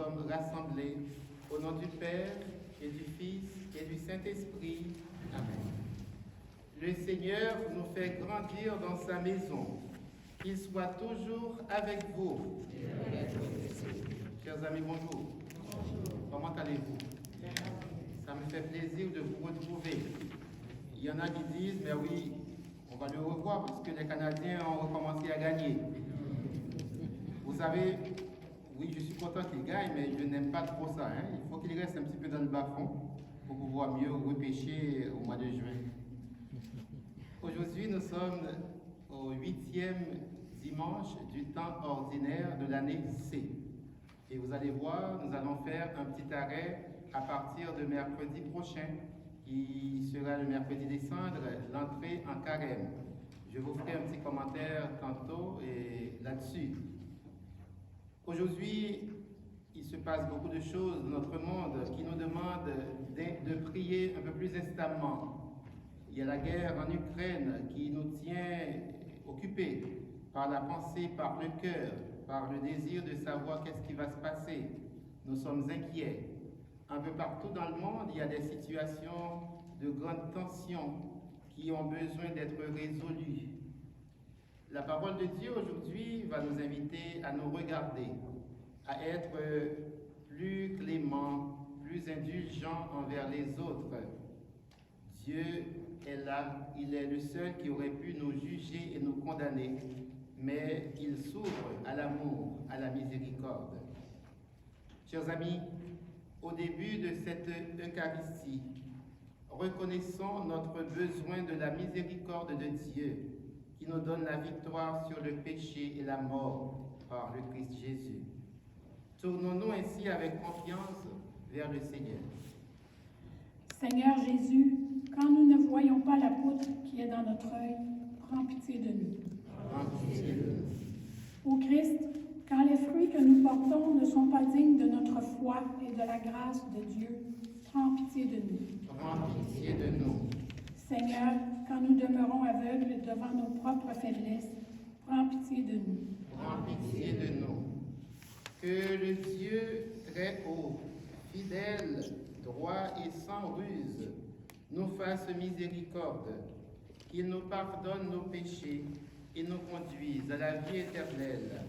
sommes rassemblés au nom du Père et du Fils et du Saint-Esprit. Amen. Le Seigneur nous fait grandir dans sa maison. Qu'il soit toujours avec vous. Chers amis, bonjour. Comment allez-vous? Ça me fait plaisir de vous retrouver. Il y en a qui disent, mais oui, on va le revoir parce que les Canadiens ont recommencé à gagner. Vous savez, oui, je suis content qu'ils gagnent, mais je n'aime pas trop ça. Hein. Il faut qu'ils restent un petit peu dans le bas-fond pour pouvoir mieux repêcher au mois de juin. Aujourd'hui, nous sommes au 8e dimanche du temps ordinaire de l'année C. Et vous allez voir, nous allons faire un petit arrêt à partir de mercredi prochain, qui sera le mercredi des cendres, l'entrée en carême. Je vous ferai un petit commentaire tantôt là-dessus. Aujourd'hui, il se passe beaucoup de choses dans notre monde qui nous demandent de prier un peu plus instamment. Il y a la guerre en Ukraine qui nous tient occupés par la pensée, par le cœur, par le désir de savoir qu'est-ce qui va se passer. Nous sommes inquiets. Un peu partout dans le monde, il y a des situations de grande tension qui ont besoin d'être résolues. La parole de Dieu aujourd'hui va nous inviter à nous regarder, à être plus cléments, plus indulgents envers les autres. Dieu est là, il est le seul qui aurait pu nous juger et nous condamner, mais il s'ouvre à l'amour, à la miséricorde. Chers amis, au début de cette Eucharistie, reconnaissons notre besoin de la miséricorde de Dieu qui nous donne la victoire sur le péché et la mort par le Christ Jésus. Tournons-nous ainsi avec confiance vers le Seigneur. Seigneur Jésus, quand nous ne voyons pas la poutre qui est dans notre œil, prends pitié de nous. Prends pitié de nous. Ô Christ, quand les fruits que nous portons ne sont pas dignes de notre foi et de la grâce de Dieu, prends pitié de nous. Prends pitié de nous. Seigneur, quand nous demeurons aveugles devant nos propres faiblesses, prends pitié de nous. Prends pitié de nous. Que le Dieu très haut, fidèle, droit et sans ruse, nous fasse miséricorde, qu'il nous pardonne nos péchés et nous conduise à la vie éternelle.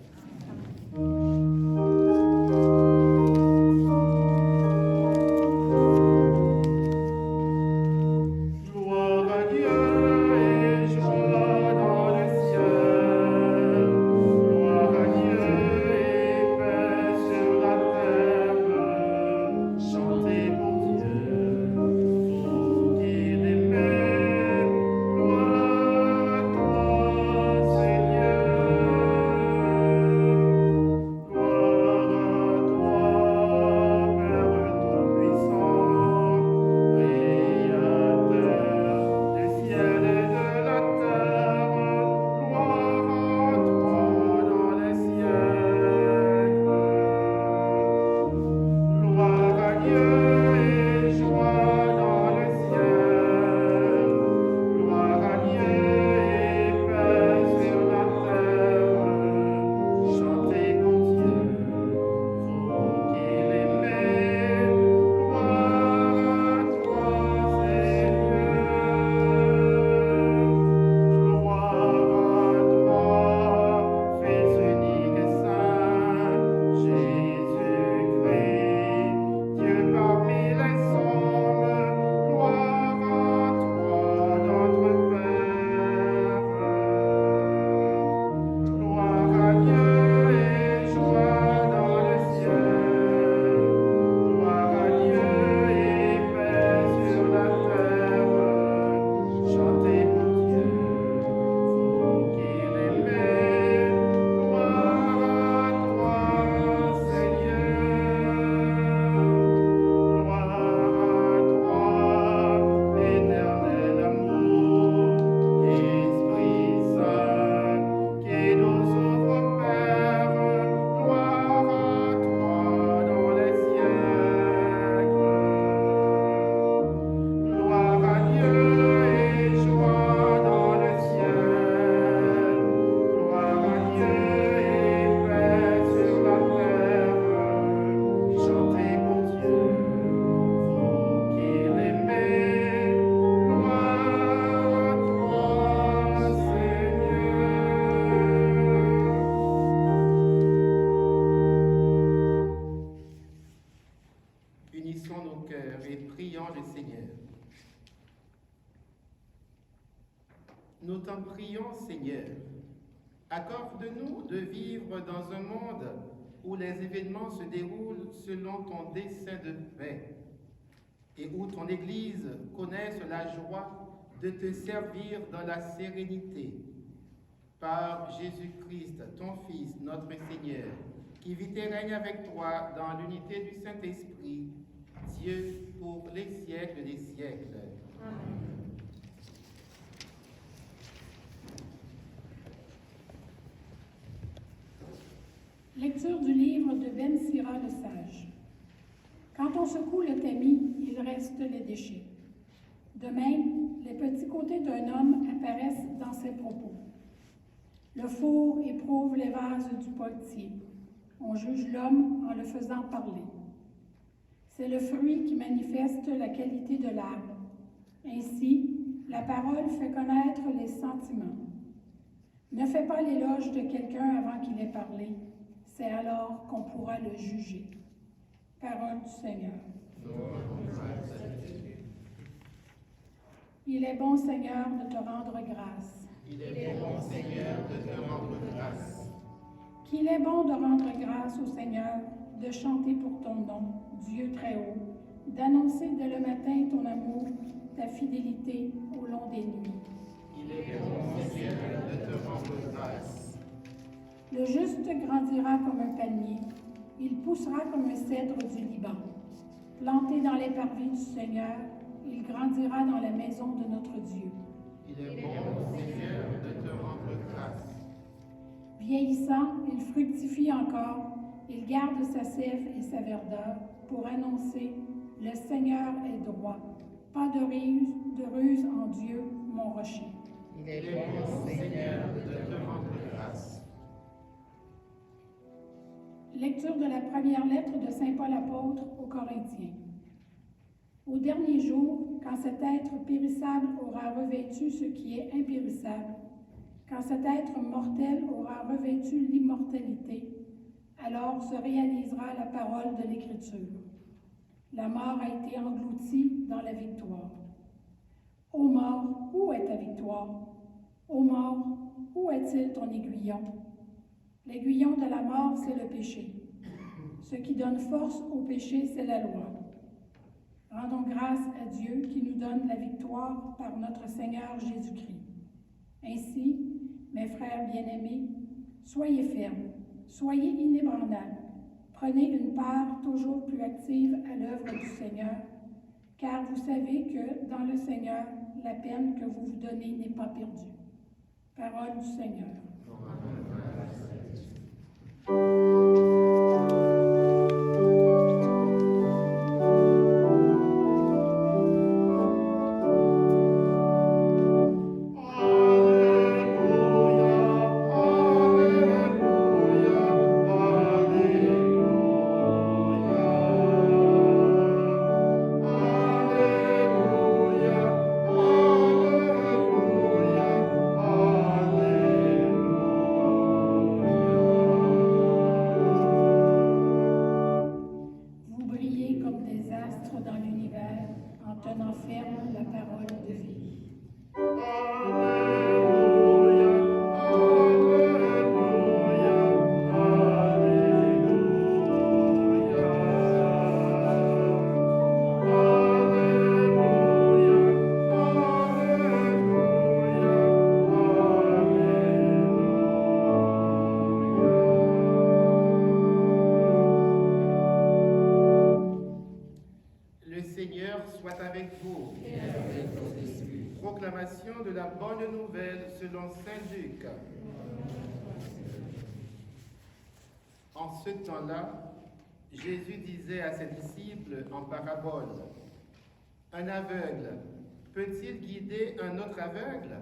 nous t'en prions, Seigneur. Accorde-nous de vivre dans un monde où les événements se déroulent selon ton dessein de paix et où ton Église connaisse la joie de te servir dans la sérénité. Par Jésus-Christ, ton Fils, notre Seigneur, qui vit et règne avec toi dans l'unité du Saint-Esprit, Dieu pour les siècles des siècles. Amen. Lecture du livre de Ben Sira le Sage. Quand on secoue le tamis, il reste les déchets. De même, les petits côtés d'un homme apparaissent dans ses propos. Le four éprouve les vases du potier. On juge l'homme en le faisant parler. C'est le fruit qui manifeste la qualité de l'arbre. Ainsi, la parole fait connaître les sentiments. Ne fais pas l'éloge de quelqu'un avant qu'il ait parlé. C'est alors qu'on pourra le juger. Parole du Seigneur. Il est bon, Seigneur, de te rendre grâce. Il est bon, Seigneur, de te rendre grâce. Qu'il est bon de rendre grâce au Seigneur, de chanter pour ton nom, Dieu très haut, d'annoncer dès le matin ton amour, ta fidélité au long des nuits. Il est bon, Seigneur, de te rendre grâce. Le juste grandira comme un palmier, il poussera comme un cèdre du Liban. Planté dans les parvis du Seigneur, il grandira dans la maison de notre Dieu. Il est bon, Seigneur, de te rendre grâce. Vieillissant, il fructifie encore, il garde sa sève et sa verdeur pour annoncer « Le Seigneur est droit, pas de ruse en Dieu, mon rocher. » Il est bon, Seigneur, de te rendre grâce. Lecture de la première lettre de saint Paul apôtre aux Corinthiens. Au dernier jour, quand cet être périssable aura revêtu ce qui est impérissable, quand cet être mortel aura revêtu l'immortalité, alors se réalisera la parole de l'Écriture. La mort a été engloutie dans la victoire. Ô mort, où est ta victoire? Ô mort, où est-il ton aiguillon? L'aiguillon de la mort, c'est le péché. Ce qui donne force au péché, c'est la loi. Rendons grâce à Dieu qui nous donne la victoire par notre Seigneur Jésus-Christ. Ainsi, mes frères bien-aimés, soyez fermes, soyez inébranlables, prenez une part toujours plus active à l'œuvre du Seigneur, car vous savez que dans le Seigneur, la peine que vous vous donnez n'est pas perdue. Parole du Seigneur. Proclamation de la bonne nouvelle selon saint Luc. En ce temps-là, Jésus disait à ses disciples en parabole, « Un aveugle peut-il guider un autre aveugle?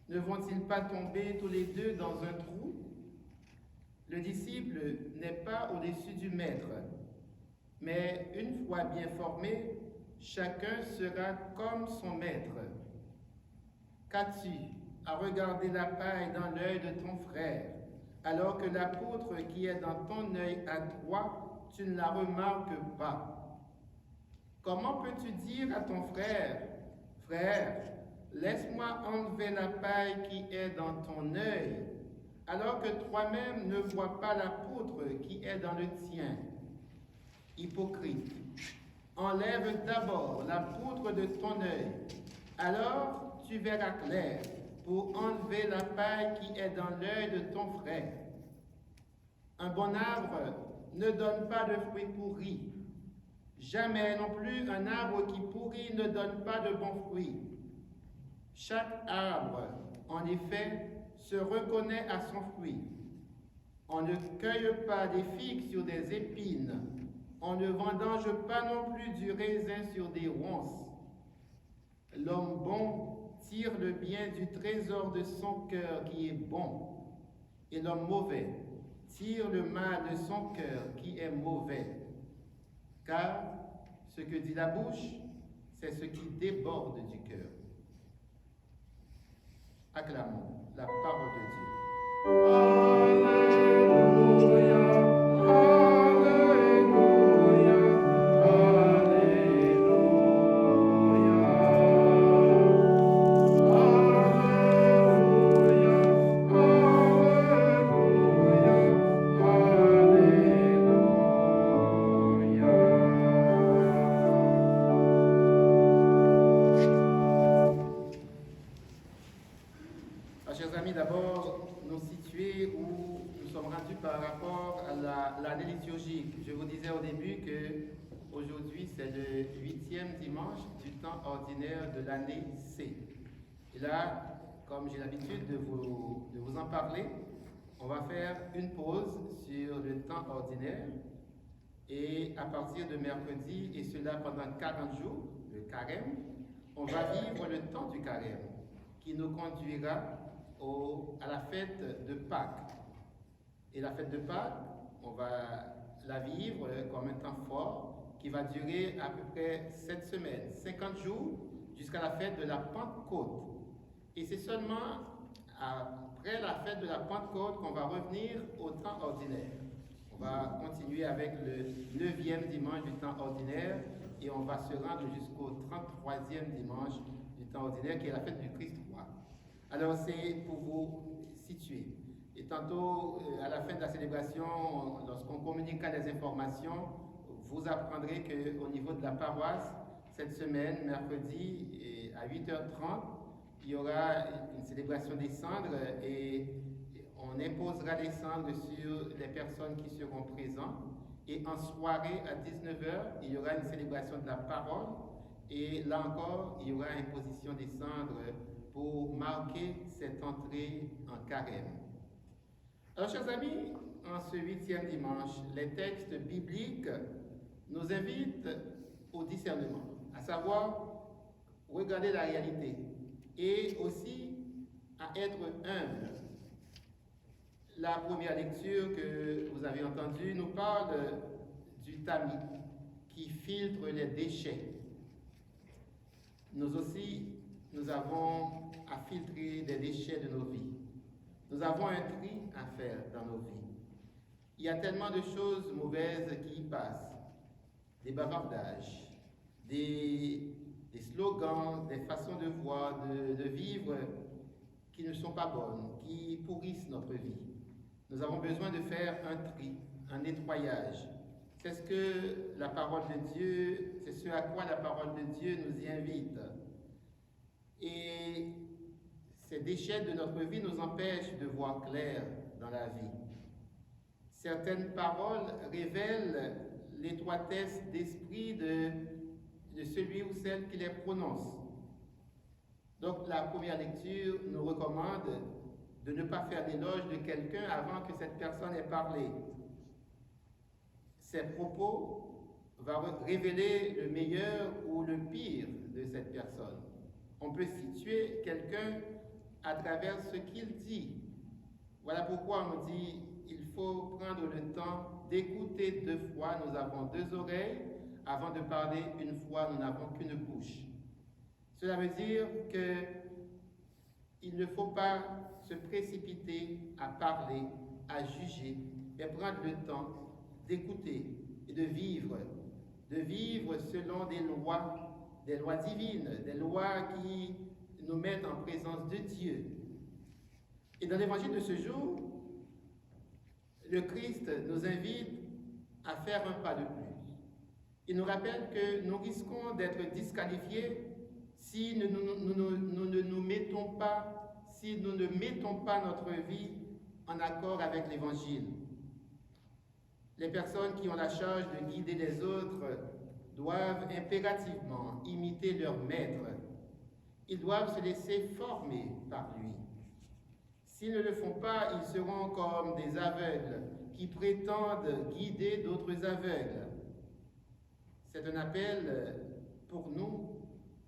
Ne vont-ils pas tomber tous les deux dans un trou? Le disciple n'est pas au-dessus du maître, mais une fois bien formé, chacun sera comme son maître. Qu'as-tu à regarder la paille dans l'œil de ton frère, alors que la poutre qui est dans ton œil à toi, tu ne la remarques pas? Comment peux-tu dire à ton frère, « Frère, laisse-moi enlever la paille qui est dans ton œil, alors que toi-même ne vois pas la poutre qui est dans le tien. Hypocrite, enlève d'abord la poutre de ton œil, alors tu verras clair pour enlever la paille qui est dans l'œil de ton frère. Un bon arbre ne donne pas de fruits pourris. Jamais non plus un arbre qui pourrit ne donne pas de bons fruits. Chaque arbre, en effet, se reconnaît à son fruit. On ne cueille pas des figues sur des épines. On ne vendange pas non plus du raisin sur des ronces. L'homme bon tire le bien du trésor de son cœur qui est bon, et l'homme mauvais tire le mal de son cœur qui est mauvais. Car ce que dit la bouche, c'est ce qui déborde du cœur. Acclamons la parole de Dieu. Alléluia, Alléluia, chers amis, d'abord nous situer où nous sommes rendus par rapport à l'année liturgique. Je vous disais au début que aujourd'hui c'est le 8e dimanche du temps ordinaire de l'année C. Et là, comme j'ai l'habitude de vous en parler, on va faire une pause sur le temps ordinaire et à partir de mercredi, et cela pendant 40 jours, le carême, on va vivre le temps du carême qui nous conduira à la fête de Pâques. Et la fête de Pâques, on va la vivre comme un temps fort qui va durer à peu près 7 semaines, 50 jours, jusqu'à la fête de la Pentecôte. Et c'est seulement après la fête de la Pentecôte qu'on va revenir au temps ordinaire. On va continuer avec le 9e dimanche du temps ordinaire et on va se rendre jusqu'au 33e dimanche du temps ordinaire qui est la fête du Christ roi. Alors c'est pour vous situer. Et tantôt, à la fin de la célébration, lorsqu'on communiquera des informations, vous apprendrez qu'au niveau de la paroisse, cette semaine, mercredi, à 8h30, il y aura une célébration des cendres et on imposera les cendres sur les personnes qui seront présentes. Et en soirée, à 19h, il y aura une célébration de la parole. Et là encore, il y aura imposition des cendres pour marquer cette entrée en carême. Alors, chers amis, en ce 8e dimanche, les textes bibliques nous invitent au discernement, à savoir regarder la réalité et aussi à être humble. La première lecture que vous avez entendue nous parle du tamis qui filtre les déchets. Nous aussi, nous avons à filtrer des déchets de nos vies. Nous avons un tri à faire dans nos vies. Il y a tellement de choses mauvaises qui y passent. Des bavardages, des slogans, des façons de voir, de vivre qui ne sont pas bonnes, qui pourrissent notre vie. Nous avons besoin de faire un tri, un nettoyage. C'est ce que la parole de Dieu, c'est ce à quoi la parole de Dieu nous y invite. Et ces déchets de notre vie nous empêchent de voir clair dans la vie. Certaines paroles révèlent l'étroitesse d'esprit de celui ou celle qui les prononce. Donc la première lecture nous recommande de ne pas faire l'éloge de quelqu'un avant que cette personne ait parlé. Ces propos vont révéler le meilleur ou le pire de cette personne. On peut situer quelqu'un à travers ce qu'il dit. Voilà pourquoi on dit il faut prendre le temps d'écouter 2 fois. Nous avons 2 oreilles. Avant de parler une fois, nous n'avons qu'une bouche. Cela veut dire qu'il ne faut pas se précipiter à parler, à juger, mais prendre le temps d'écouter et de vivre selon des lois divines, des lois qui nous mettent en présence de Dieu. Et dans l'évangile de ce jour, le Christ nous invite à faire un pas de plus. Il nous rappelle que nous risquons d'être disqualifiés si nous ne nous mettons pas, si nous ne mettons pas notre vie en accord avec l'Évangile. Les personnes qui ont la charge de guider les autres doivent impérativement imiter leur maître. Ils doivent se laisser former par lui. S'ils ne le font pas, ils seront comme des aveugles qui prétendent guider d'autres aveugles. C'est un appel pour nous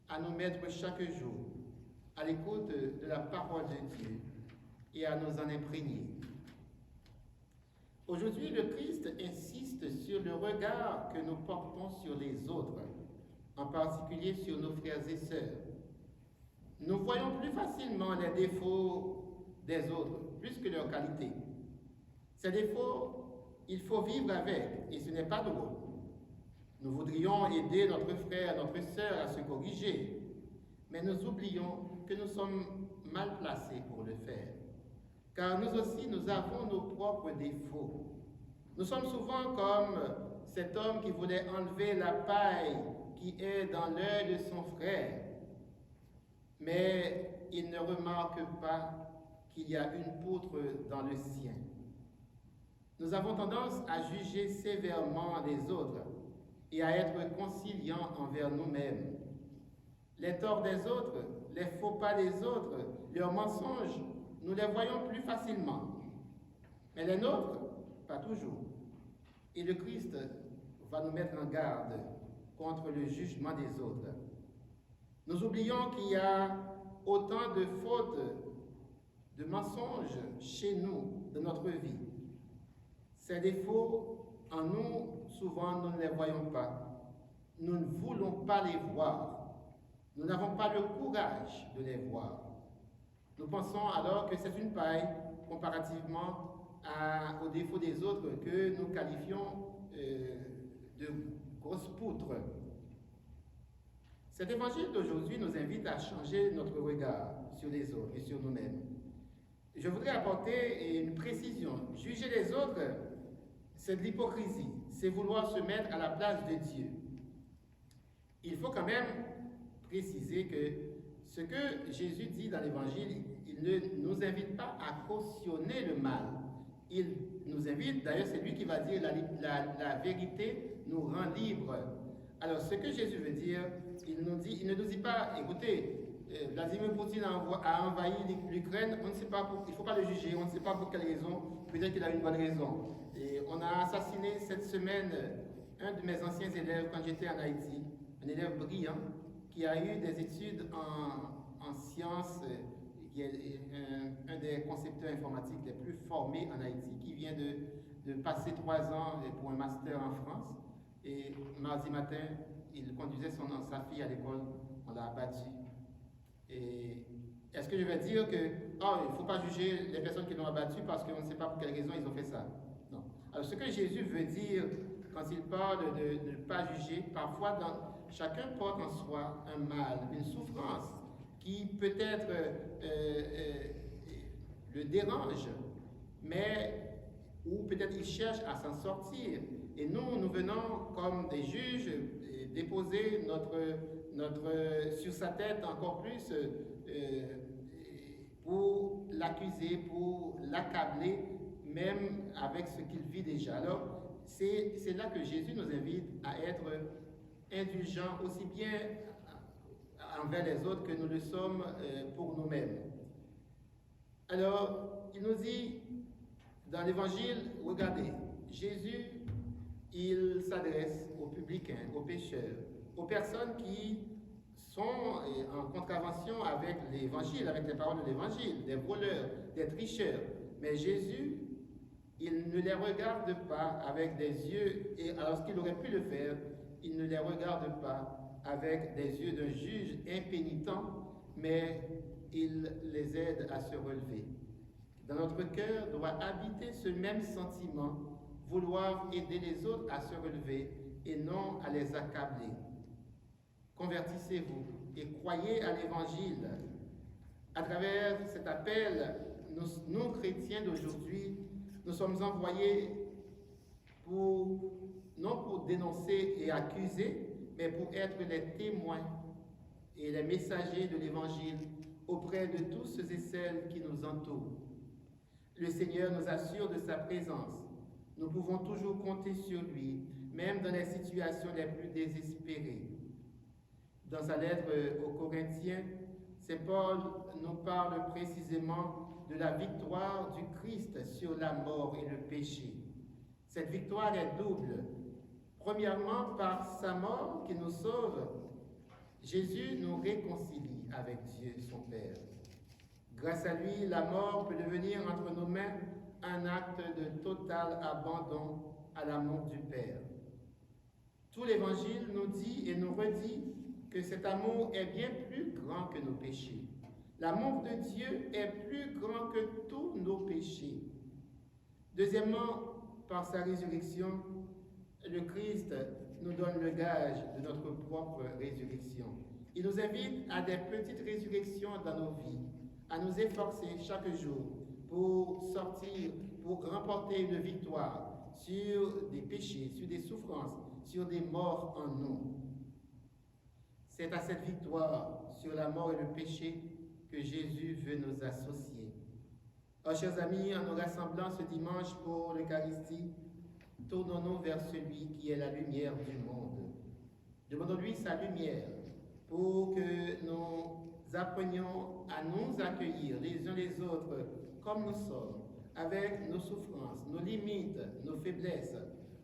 à nous mettre chaque jour à l'écoute de la parole de Dieu et à nous en imprégner. Aujourd'hui, le Christ insiste sur le regard que nous portons sur les autres, en particulier sur nos frères et sœurs. Nous voyons plus facilement les défauts des autres, plus que leurs qualités. Ces défauts, il faut vivre avec, et ce n'est pas drôle. Nous voudrions aider notre frère, notre sœur à se corriger, mais nous oublions que nous sommes mal placés pour le faire. Car nous aussi, nous avons nos propres défauts. Nous sommes souvent comme cet homme qui voulait enlever la paille qui est dans l'œil de son frère, mais il ne remarque pas qu'il y a une poutre dans le sien. Nous avons tendance à juger sévèrement les autres et à être conciliants envers nous-mêmes. Les torts des autres, les faux pas des autres, leurs mensonges, nous les voyons plus facilement. Mais les nôtres, pas toujours. Et le Christ va nous mettre en garde contre le jugement des autres. Nous oublions qu'il y a autant de fautes, de mensonges chez nous, dans notre vie. Ces défauts, en nous, souvent, nous ne les voyons pas. Nous ne voulons pas les voir. Nous n'avons pas le courage de les voir. Nous pensons alors que c'est une paille comparativement aux défauts des autres que nous qualifions de grosses poutres. Cet évangile d'aujourd'hui nous invite à changer notre regard sur les autres et sur nous-mêmes. Je voudrais apporter une précision. Juger les autres, c'est de l'hypocrisie, c'est vouloir se mettre à la place de Dieu. Il faut quand même préciser que ce que Jésus dit dans l'Évangile, il ne nous invite pas à cautionner le mal. Il nous invite, d'ailleurs c'est lui qui va dire la vérité nous rend libres. Alors ce que Jésus veut dire, il ne nous dit pas, écoutez, Vladimir Poutine a envahi l'Ukraine, on ne sait pas, il ne faut pas le juger, on ne sait pas pour quelle raison, peut-être qu'il a une bonne raison. Et on a assassiné cette semaine un de mes anciens élèves quand j'étais en Haïti, un élève brillant qui a eu des études en sciences, qui est un des concepteurs informatiques les plus formés en Haïti, qui vient de passer 3 ans pour un master en France. Et mardi matin, il conduisait sa fille à l'école, on l'a abattu. Et est-ce que je vais dire que il ne faut pas juger les personnes qui l'ont abattu parce qu'on ne sait pas pour quelle raison ils ont fait ça? Non. Alors ce que Jésus veut dire quand il parle de ne pas juger, parfois chacun porte en soi un mal, une souffrance qui peut-être le dérange, mais ou peut-être il cherche à s'en sortir. Et nous venons comme des juges déposer sur sa tête encore plus pour l'accuser, pour l'accabler, même avec ce qu'il vit déjà. Alors, c'est là que Jésus nous invite à être indulgents aussi bien envers les autres que nous le sommes pour nous-mêmes. Alors, il nous dit dans l'Évangile, regardez, Jésus, il s'adresse aux publicains, aux pécheurs, aux personnes qui sont en contravention avec l'Évangile, avec les paroles de l'Évangile, des voleurs, des tricheurs. Mais Jésus, il ne les regarde pas avec des yeux, et alors qu'il aurait pu le faire, il ne les regarde pas avec des yeux d'un juge impénitent, mais il les aide à se relever. Dans notre cœur doit habiter ce même sentiment, vouloir aider les autres à se relever et non à les accabler. Convertissez-vous et croyez à l'Évangile. À travers cet appel, nous, non-chrétiens d'aujourd'hui, nous sommes envoyés non pour dénoncer et accuser, mais pour être les témoins et les messagers de l'Évangile auprès de tous ceux et celles qui nous entourent. Le Seigneur nous assure de sa présence. Nous pouvons toujours compter sur lui, même dans les situations les plus désespérées. Dans sa lettre aux Corinthiens, Saint Paul nous parle précisément de la victoire du Christ sur la mort et le péché. Cette victoire est double. Premièrement, par sa mort qui nous sauve, Jésus nous réconcilie avec Dieu, son Père. Grâce à lui, la mort peut devenir entre nos mains un acte de total abandon à l'amour du Père. Tout l'Évangile nous dit et nous redit que cet amour est bien plus grand que nos péchés. L'amour de Dieu est plus grand que tous nos péchés. Deuxièmement, par sa résurrection, le Christ nous donne le gage de notre propre résurrection. Il nous invite à des petites résurrections dans nos vies, à nous efforcer chaque jour pour sortir, pour remporter une victoire sur des péchés, sur des souffrances, sur des morts en nous. C'est à cette victoire sur la mort et le péché que Jésus veut nous associer. Oh, chers amis, en nous rassemblant ce dimanche pour l'Eucharistie, tournons-nous vers celui qui est la lumière du monde. Demandons-lui sa lumière pour que nous apprenions à nous accueillir les uns les autres comme nous sommes, avec nos souffrances, nos limites, nos faiblesses,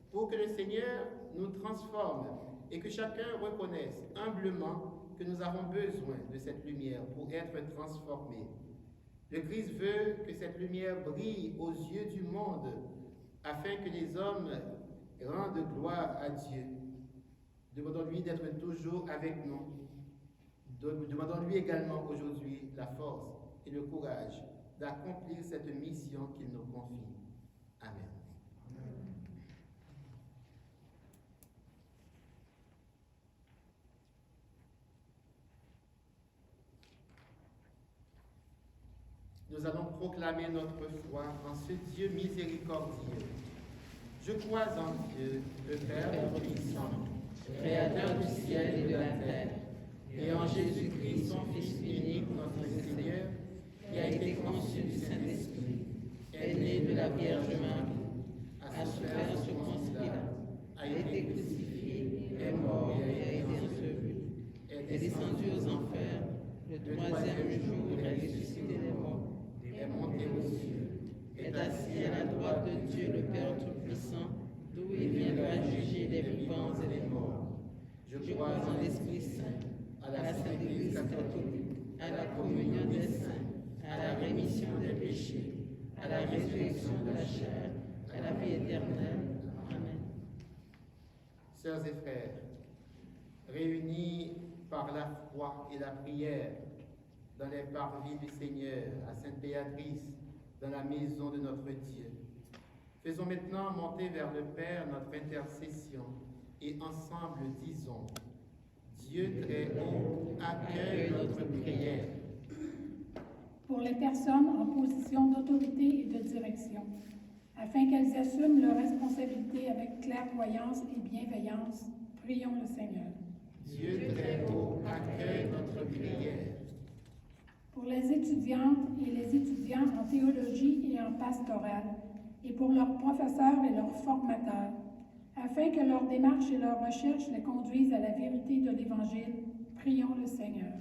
pour que le Seigneur nous transforme et que chacun reconnaisse humblement que nous avons besoin de cette lumière pour être transformés. Le Christ veut que cette lumière brille aux yeux du monde afin que les hommes rendent gloire à Dieu. Demandons-lui d'être toujours avec nous. Demandons-lui également aujourd'hui la force et le courage d'accomplir cette mission qu'il nous confie. Amen. Nous allons proclamer notre foi en ce Dieu miséricordieux. Je crois en Dieu, le Père Tout-Puissant, Créateur du ciel et de la terre, et en Jésus-Christ, son Fils unique, notre Seigneur, qui a été conçu du Saint-Esprit, est né de la Vierge Marie, a souffert sous Ponce Pilate, a été crucifié, est mort et a été enseveli, est descendu aux enfers, le troisième jour il est ressuscité des morts, est monté aux cieux, est assis à la droite de Dieu le Père Tout-Puissant, d'où il viendra juger les vivants et les morts. Je crois en l'Esprit Saint, à la Sainte Église catholique, à la communion des saints, à la rémission des péchés, à la résurrection de la chair, à la vie éternelle. Amen. Sœurs et frères, réunis par la foi et la prière dans les parvis du Seigneur, à Sainte Béatrice, dans la maison de notre Dieu, faisons maintenant monter vers le Père notre intercession et ensemble disons: Dieu très haut, accueille notre prière. Pour les personnes en position d'autorité et de direction, afin qu'elles assument leurs responsabilités avec clairvoyance et bienveillance, prions le Seigneur. Dieu très haut, accueille notre prière. Pour les étudiantes et les étudiants en théologie et en pastorale, et pour leurs professeurs et leurs formateurs, afin que leur démarche et leur recherche les conduisent à la vérité de l'Évangile, prions le Seigneur.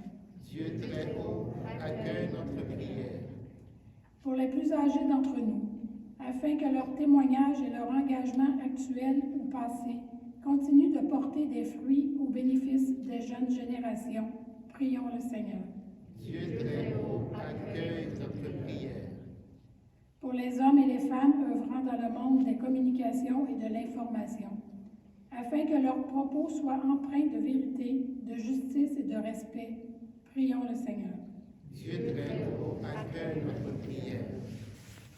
Dieu très haut, accueille notre prière. Pour les plus âgés d'entre nous, afin que leur témoignage et leur engagement actuel ou passé continuent de porter des fruits au bénéfice des jeunes générations, prions le Seigneur. Dieu très haut, accueille notre prière. Pour les hommes et les femmes œuvrant dans le monde des communications et de l'information, afin que leurs propos soient empreints de vérité, de justice et de respect, prions le Seigneur. Dieu très haut, accueille notre prière.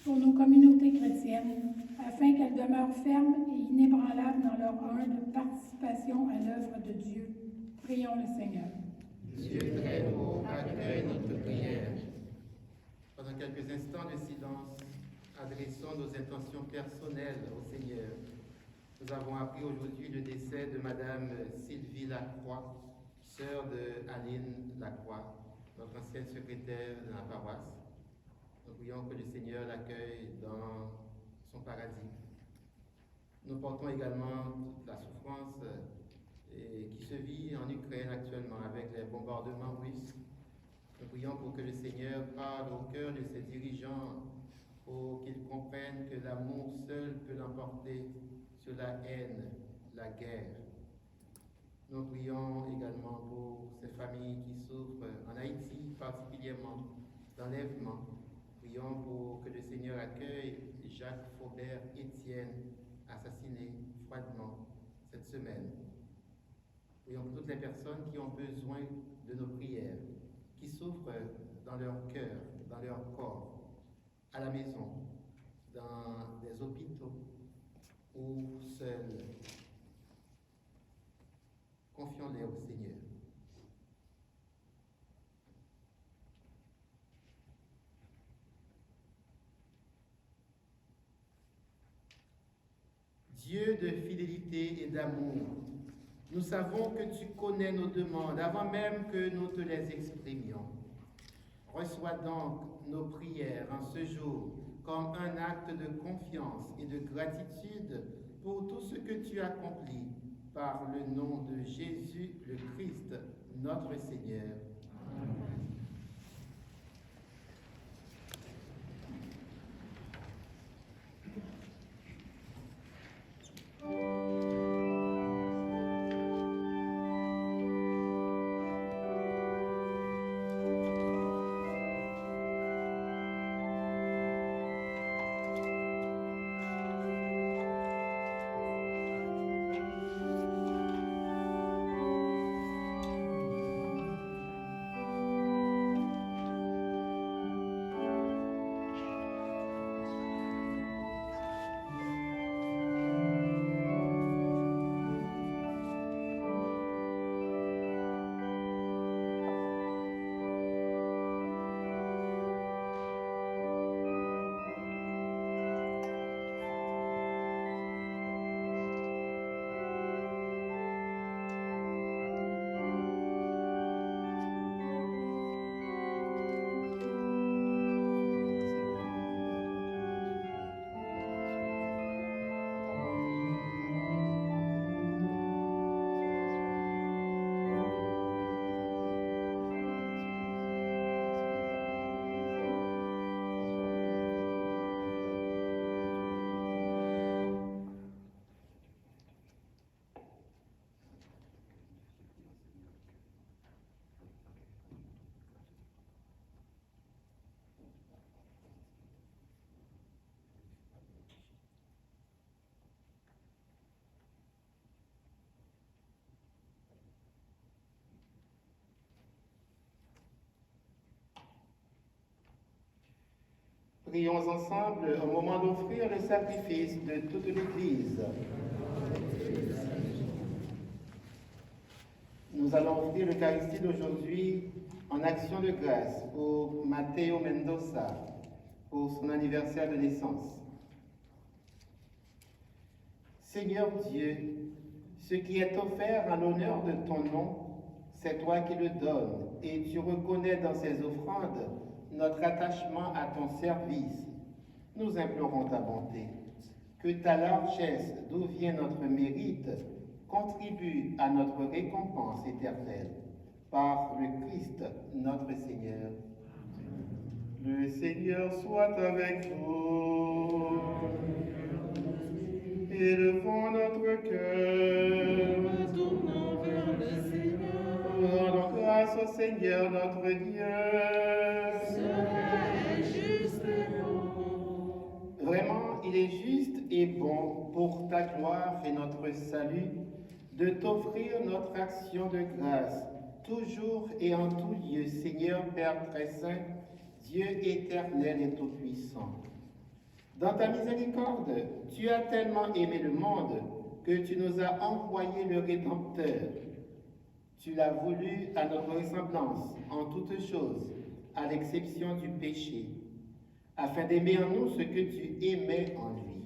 Pour nos communautés chrétiennes, afin qu'elles demeurent fermes et inébranlables dans leur humble participation à l'œuvre de Dieu, prions le Seigneur. Dieu très haut, accueille notre prière. Pendant quelques instants de silence, adressons nos intentions personnelles au Seigneur. Nous avons appris aujourd'hui le décès de Madame Sylvie Lacroix, sœur de Aline Lacroix, notre ancienne secrétaire de la paroisse. Nous prions que le Seigneur l'accueille dans son paradis. Nous portons également toute la souffrance qui se vit en Ukraine actuellement avec les bombardements russes. Nous prions pour que le Seigneur parle au cœur de ses dirigeants, pour qu'ils comprennent que l'amour seul peut l'emporter sur la haine, la guerre. Nous prions également pour ces familles qui souffrent en Haïti, particulièrement d'enlèvement. Prions pour que le Seigneur accueille Jacques Faubert Étienne, assassiné froidement cette semaine. Prions pour toutes les personnes qui ont besoin de nos prières, qui souffrent dans leur cœur, dans leur corps, à la maison, dans des hôpitaux ou seuls. Confions-les au Seigneur. Dieu de fidélité et d'amour, nous savons que tu connais nos demandes avant même que nous te les exprimions. Reçois donc nos prières en ce jour comme un acte de confiance et de gratitude pour tout ce que tu accomplis par le nom de Jésus le Christ, notre Seigneur. Amen. Prions ensemble au moment d'offrir le sacrifice de toute l'Église. Nous allons offrir l'Eucharistie d'aujourd'hui en action de grâce pour Matteo Mendoza, pour son anniversaire de naissance. Seigneur Dieu, ce qui est offert en l'honneur de ton nom, c'est toi qui le donnes, et tu reconnais dans ces offrandes notre attachement à ton service. Nous implorons ta bonté, que ta largesse d'où vient notre mérite contribue à notre récompense éternelle. Par le Christ, notre Seigneur. Le Seigneur soit avec vous. Élevons notre cœur. Retournons vers le Seigneur. Rendons grâce au Seigneur notre Dieu. Cela est juste et bon. Vraiment, il est juste et bon pour ta gloire et notre salut de t'offrir notre action de grâce, toujours et en tout lieu, Seigneur Père très saint, Dieu éternel et tout-puissant. Dans ta miséricorde, tu as tellement aimé le monde que tu nous as envoyé le Rédempteur. Tu l'as voulu à notre ressemblance en toutes choses, à l'exception du péché. afin d'aimer en nous ce que tu aimais en lui.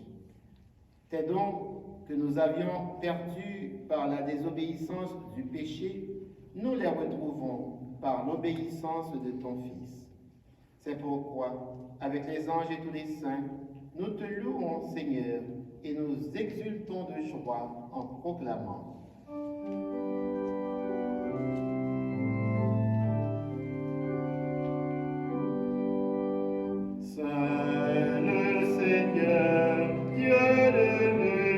Tes dons que nous avions perdus par la désobéissance du péché, nous les retrouvons par l'obéissance de ton Fils. C'est pourquoi, avec les anges et tous les saints, nous te louons, Seigneur, et nous exultons de joie en proclamant. Saint le Seigneur, Dieu de l'univers,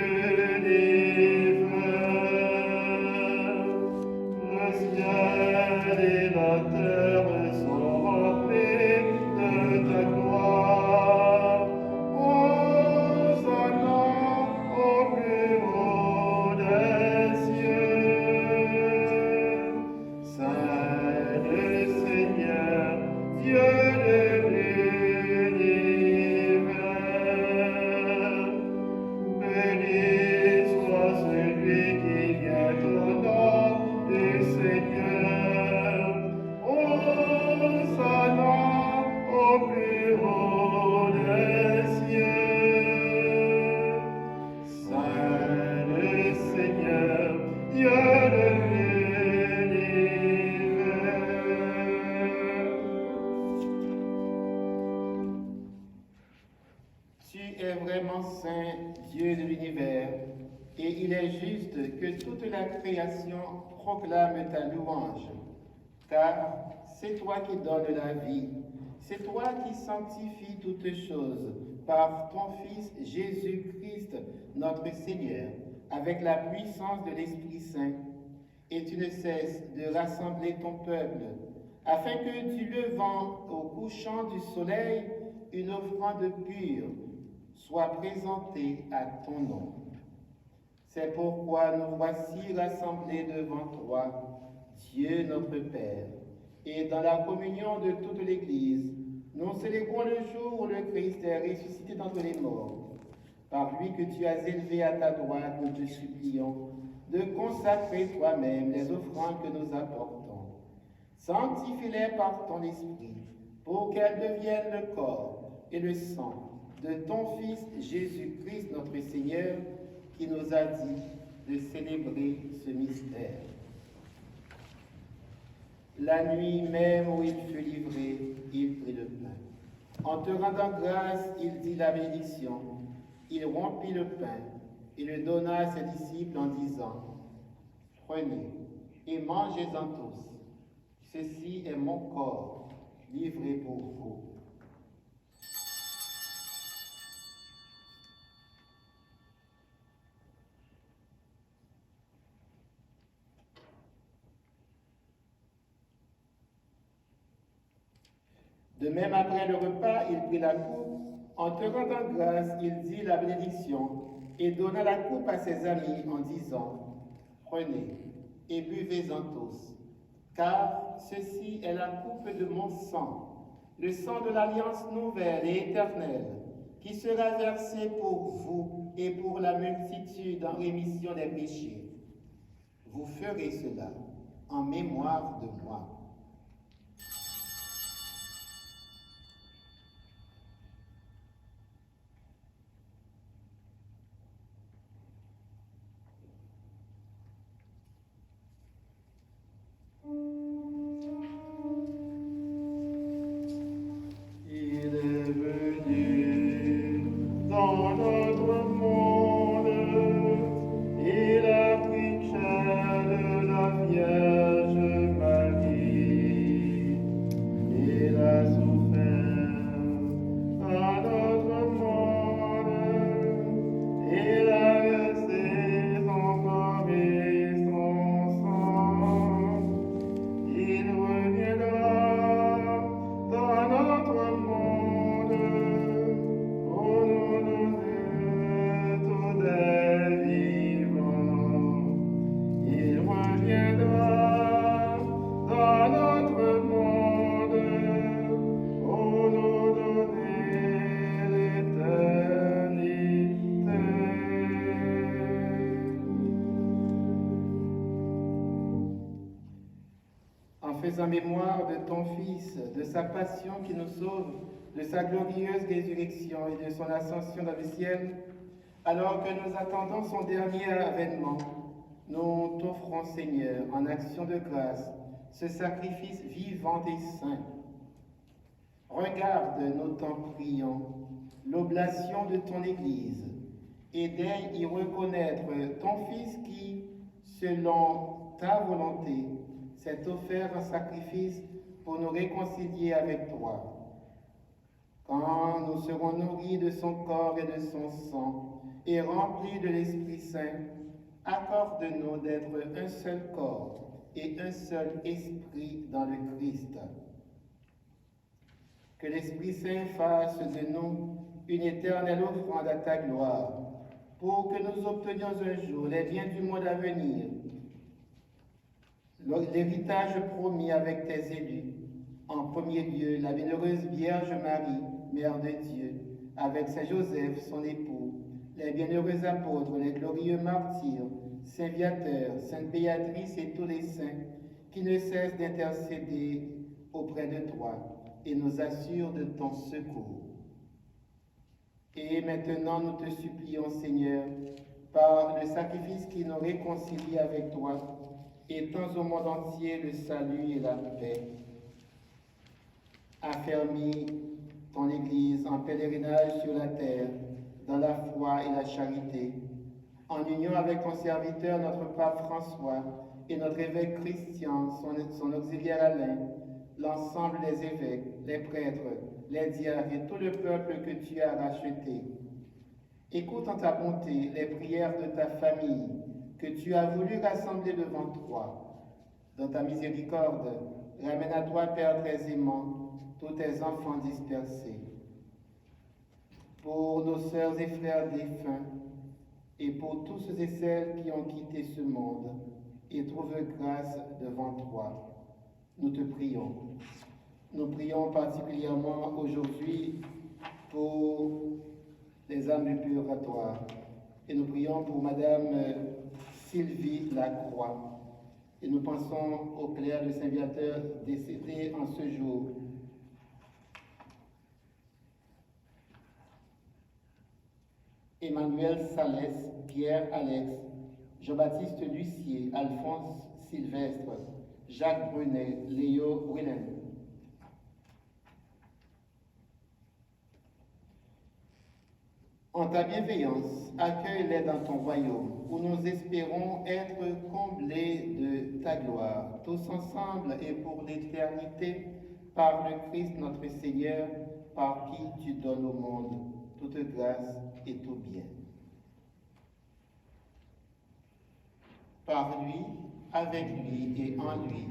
le ciel et la terre sont remplis de ta gloire. Hosanna au plus haut des cieux. Saint le Seigneur, Dieu de l'univers, béni soit celui qui vient au nom du Seigneur. Hosanna au plus haut des cieux. Saint le Seigneur, Dieu de Tu es vraiment saint, Dieu de l'univers, et il est juste que toute la création proclame ta louange, car c'est toi qui donnes la vie, c'est toi qui sanctifies toutes choses par ton Fils Jésus-Christ, notre Seigneur, avec la puissance de l'Esprit Saint, et tu ne cesses de rassembler ton peuple, afin que du levant au couchant du soleil, une offrande pure soit présentée à ton nom. C'est pourquoi nous voici rassemblés devant toi, Dieu notre Père, et dans la communion de toute l'Église, nous célébrons le jour où le Christ est ressuscité d'entre les morts. Par lui que tu as élevé à ta droite, nous te supplions de consacrer toi-même les offrandes que nous apportons. Sanctifie-les par ton esprit, pour qu'elles deviennent le corps et le sang de ton Fils Jésus-Christ notre Seigneur, qui nous a dit de célébrer ce mystère. La nuit même où il fut livré, il prit le pain. En te rendant grâce, il dit la bénédiction. Il rompit le pain et le donna à ses disciples en disant, « Prenez et mangez-en tous. Ceci est mon corps, livré pour vous. » De même, après le repas, il prit la coupe. En te rendant grâce, il dit la bénédiction et donna la coupe à ses amis en disant, « Prenez et buvez-en tous, car ceci est la coupe de mon sang, le sang de l'alliance nouvelle et éternelle, qui sera versé pour vous et pour la multitude en rémission des péchés. Vous ferez cela en mémoire de moi. » En mémoire de ton Fils, de sa passion qui nous sauve, de sa glorieuse résurrection et de son ascension dans le ciel, alors que nous attendons son dernier avènement, nous t'offrons, Seigneur, en action de grâce, ce sacrifice vivant et saint. Regarde, nous t'en prions, l'oblation de ton Église, et daigne y reconnaître ton Fils qui, selon ta volonté, s'est offert en sacrifice pour nous réconcilier avec toi. Quand nous serons nourris de son corps et de son sang, et remplis de l'Esprit Saint, accorde-nous d'être un seul corps et un seul esprit dans le Christ. Que l'Esprit Saint fasse de nous une éternelle offrande à ta gloire, pour que nous obtenions un jour les biens du monde à venir, l'héritage promis avec tes élus. En premier lieu, la bienheureuse Vierge Marie, Mère de Dieu, avec Saint Joseph, son époux, les bienheureux apôtres, les glorieux martyrs, Saint Viateur, Sainte Béatrice et tous les saints qui ne cessent d'intercéder auprès de toi et nous assurent de ton secours. Et maintenant, nous te supplions, Seigneur, par le sacrifice qui nous réconcilie avec toi, étends au monde entier le salut et la paix. Affermis ton Église en pèlerinage sur la terre, dans la foi et la charité, en union avec ton serviteur, notre pape François, et notre évêque Christian, son auxiliaire Alain, l'ensemble des évêques, les prêtres, les diacres et tout le peuple que tu as racheté. Écoute en ta bonté les prières de ta famille que tu as voulu rassembler devant toi. Dans ta miséricorde, ramène à toi, Père très aimant, tous tes enfants dispersés. Pour nos sœurs et frères défunts, et pour tous ceux et celles qui ont quitté ce monde et trouvent grâce devant toi, nous te prions. Nous prions particulièrement aujourd'hui pour les âmes du purgatoire. Et nous prions pour Madame Sylvie Lacroix. Et nous pensons au clerc de Saint-Viateur décédé en ce jour. Emmanuel Salès, Pierre Alex, Jean-Baptiste Lucier, Alphonse Sylvestre, Jacques Brunet, Léo Willen. En ta bienveillance, accueille-les dans ton royaume, où nous espérons être comblés de ta gloire, tous ensemble et pour l'éternité, par le Christ notre Seigneur, par qui tu donnes au monde toute grâce et tout bien. Par lui, avec lui et en lui,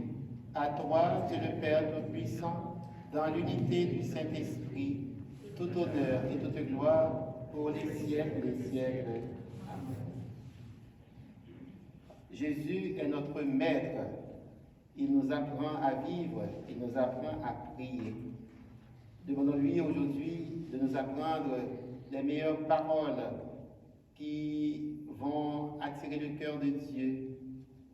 à toi, Dieu le Père Tout-Puissant, dans l'unité du Saint-Esprit, tout honneur et toute gloire pour les siècles des siècles. Amen. Jésus est notre Maître. Il nous apprend à vivre, il nous apprend à prier. Demandons-lui aujourd'hui de nous apprendre les meilleures paroles qui vont attirer le cœur de Dieu.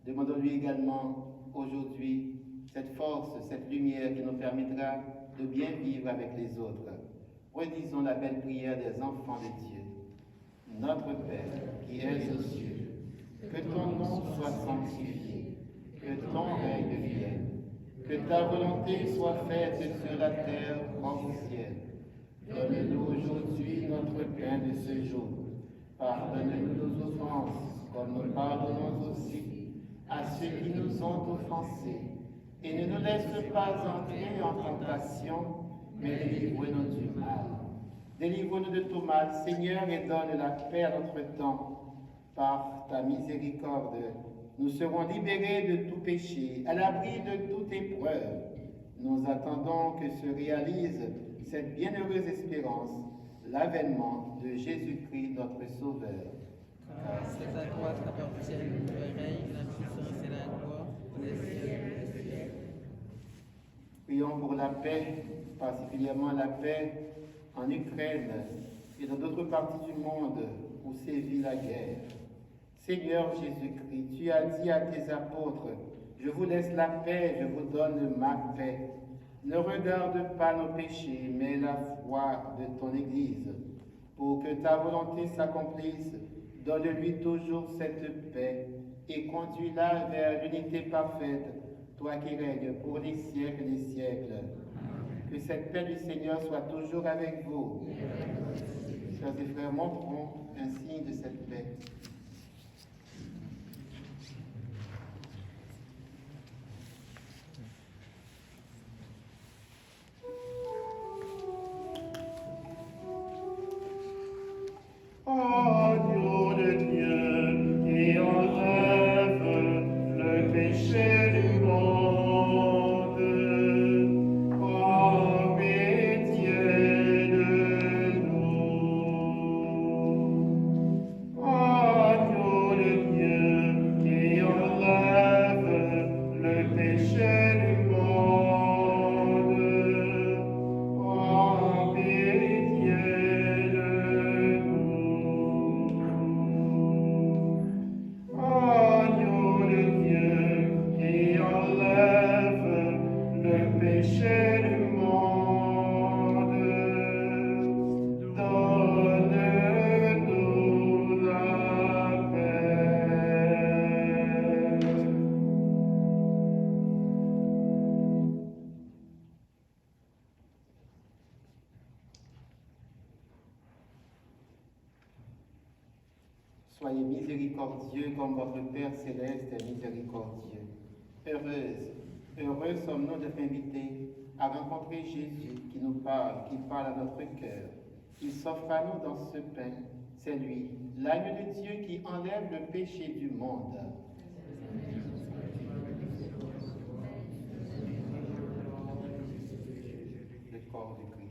Demandons-lui également aujourd'hui cette force, cette lumière qui nous permettra de bien vivre avec les autres. Redisons la belle prière des enfants de Dieu. Notre Père, qui es aux cieux, que ton nom soit sanctifié, que ton règne vienne, que ta volonté soit faite sur la terre comme au ciel. Donne-nous aujourd'hui notre pain de ce jour. Pardonne-nous nos offenses, comme nous pardonnons aussi à ceux qui nous ont offensés. Et ne nous laisse pas entrer en tentation, mais délivre-nous du mal. Délivre-nous de tout mal, Seigneur, et donne la paix à notre temps. Par ta miséricorde, nous serons libérés de tout péché, à l'abri de toute épreuve. Nous attendons que se réalise cette bienheureuse espérance, l'avènement de Jésus-Christ, notre Sauveur. Car c'est à toi qu'appartiennent le règne, la puissance et la gloire, pour les siècles des siècles. Prions pour la paix, particulièrement la paix en Ukraine et dans d'autres parties du monde où sévit la guerre. Seigneur Jésus-Christ, tu as dit à tes apôtres, je vous laisse la paix, je vous donne ma paix. Ne regarde pas nos péchés, mais la foi de ton Église. Pour que ta volonté s'accomplisse, donne-lui toujours cette paix et conduis-la vers l'unité parfaite, toi qui règnes pour les siècles des siècles. Que cette paix du Seigneur soit toujours avec vous. Sœurs et frères, montrons un signe de cette paix. Agneau de Dieu qui enlève le péché du monde, aie pitié de nous. Agneau de Dieu qui enlève le péché du monde, aie pitié de nous. Agneau de Dieu qui enlève le péché du monde, donne-nous la paix. Soyez miséricordieux comme votre Père céleste est miséricordieux. Heureux sommes-nous d'être invités à rencontrer Jésus qui nous parle, qui parle à notre cœur. Il s'offre à nous dans ce pain. C'est lui, l'agneau de Dieu qui enlève le péché du monde. Le corps de Christ.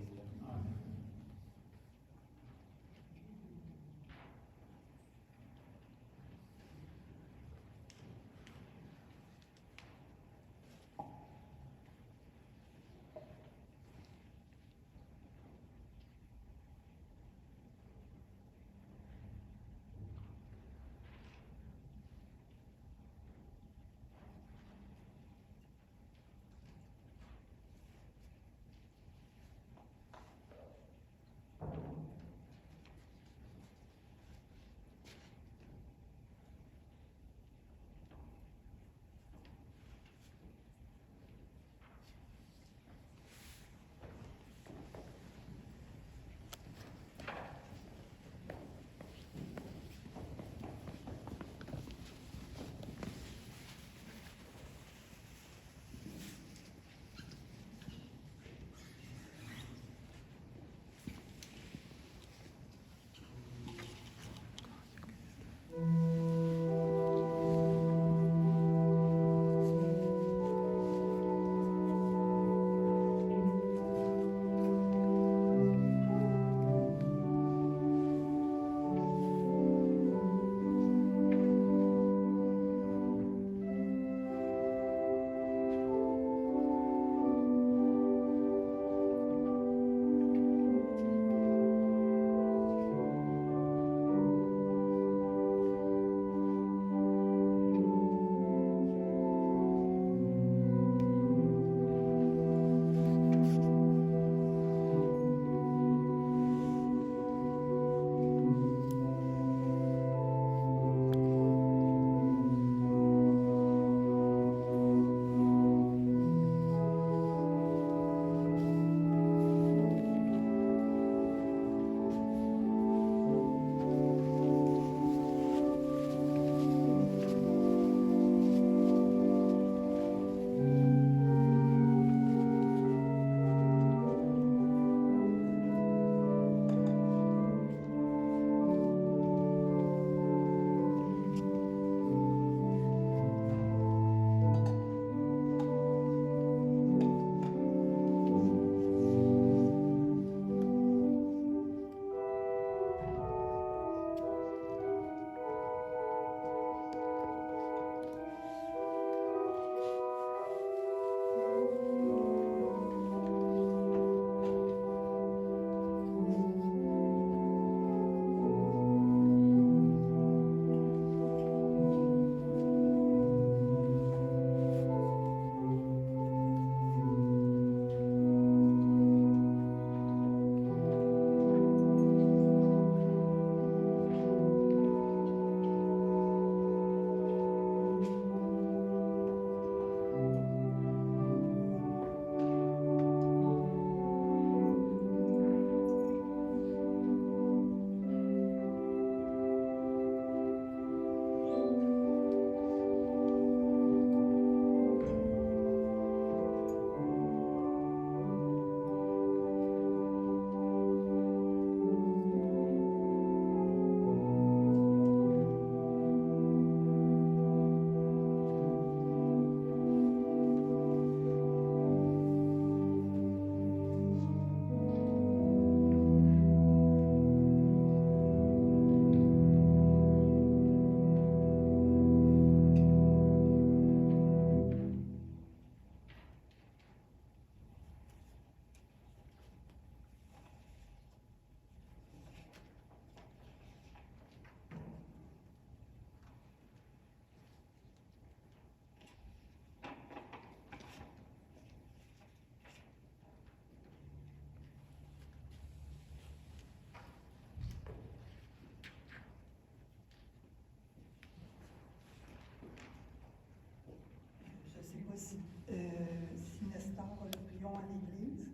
l'Église.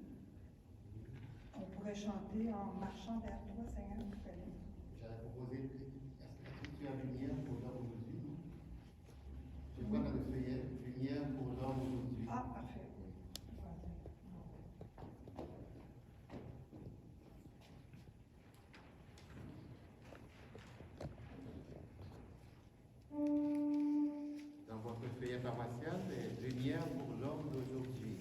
On pourrait chanter en marchant vers toi, Seigneur, tu connais. J'allais proposer, est-ce que tu as lumière pour l'homme aujourd'hui? Je vois dans le feuillet, lumière pour l'homme aujourd'hui. Ah, parfait. Voilà. Dans votre feuillet paroissial, lumière pour l'homme d'aujourd'hui.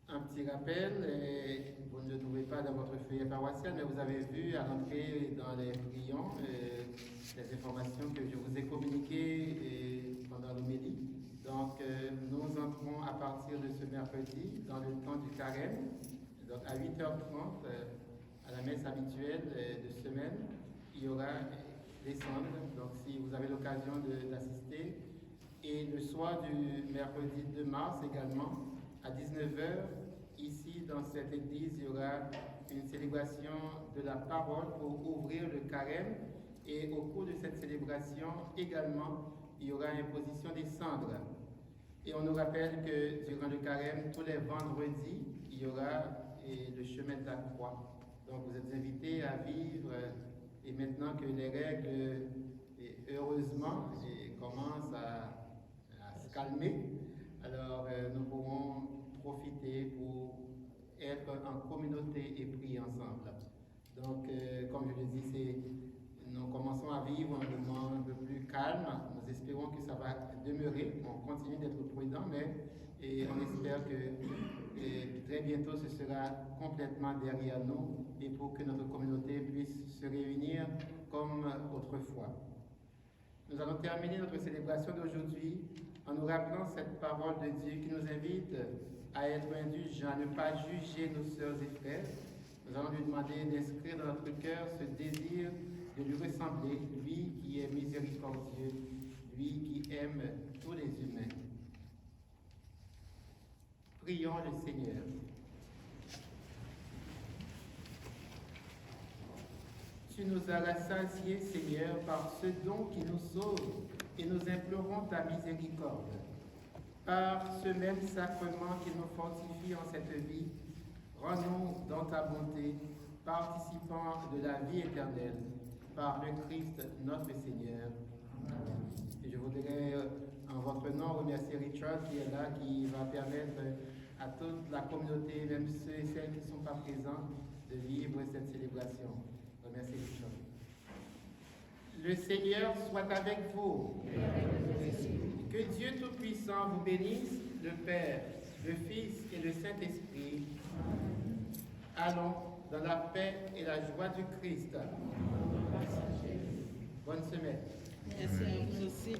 Un petit rappel, vous ne le trouvez pas dans votre feuillet paroissial, mais vous avez vu à l'entrée dans les prions les informations que je vous ai communiquées pendant l'homélie. Donc, nous entrons à partir de ce mercredi dans le temps du carême. Donc, à 8h30, à la messe habituelle de semaine, il y aura des cendres. Donc, si vous avez l'occasion d'assister. Et le soir du mercredi 2 mars également, à 19h, ici dans cette église, il y aura une célébration de la parole pour ouvrir le carême. Et au cours de cette célébration également, il y aura imposition des cendres. Et on nous rappelle que durant le carême, tous les vendredis, il y aura le chemin de la croix. Donc vous êtes invités à vivre, et maintenant que les règles, heureusement, commencent à se calmer, alors nous pourrons profiter pour être en communauté et prier ensemble. Donc, comme je le dis, nous commençons à vivre un moment un peu plus calme. Nous espérons que ça va demeurer. On continue d'être prudent, mais on espère que très bientôt ce sera complètement derrière nous et pour que notre communauté puisse se réunir comme autrefois. Nous allons terminer notre célébration d'aujourd'hui en nous rappelant cette parole de Dieu qui nous invite à être indulgents, à ne pas juger nos sœurs et frères. Nous allons lui demander d'inscrire dans notre cœur ce désir de lui ressembler, lui qui est miséricordieux, lui qui aime tous les humains. Prions le Seigneur. Tu nous as rassasiés, Seigneur, par ce don qui nous sauve, et nous implorons ta miséricorde. Par ce même sacrement qui nous fortifie en cette vie, rends-nous dans ta bonté, participants de la vie éternelle, par le Christ notre Seigneur. Amen. Et je voudrais, en votre nom, remercier Richard qui est là, qui va permettre à toute la communauté, même ceux et celles qui ne sont pas présents, de vivre cette célébration. Remerciez Richard. Le Seigneur soit avec vous. Que Dieu Tout-Puissant vous bénisse, le Père, le Fils et le Saint-Esprit. Allons dans la paix et la joie du Christ. Bonne semaine. Merci à vous aussi.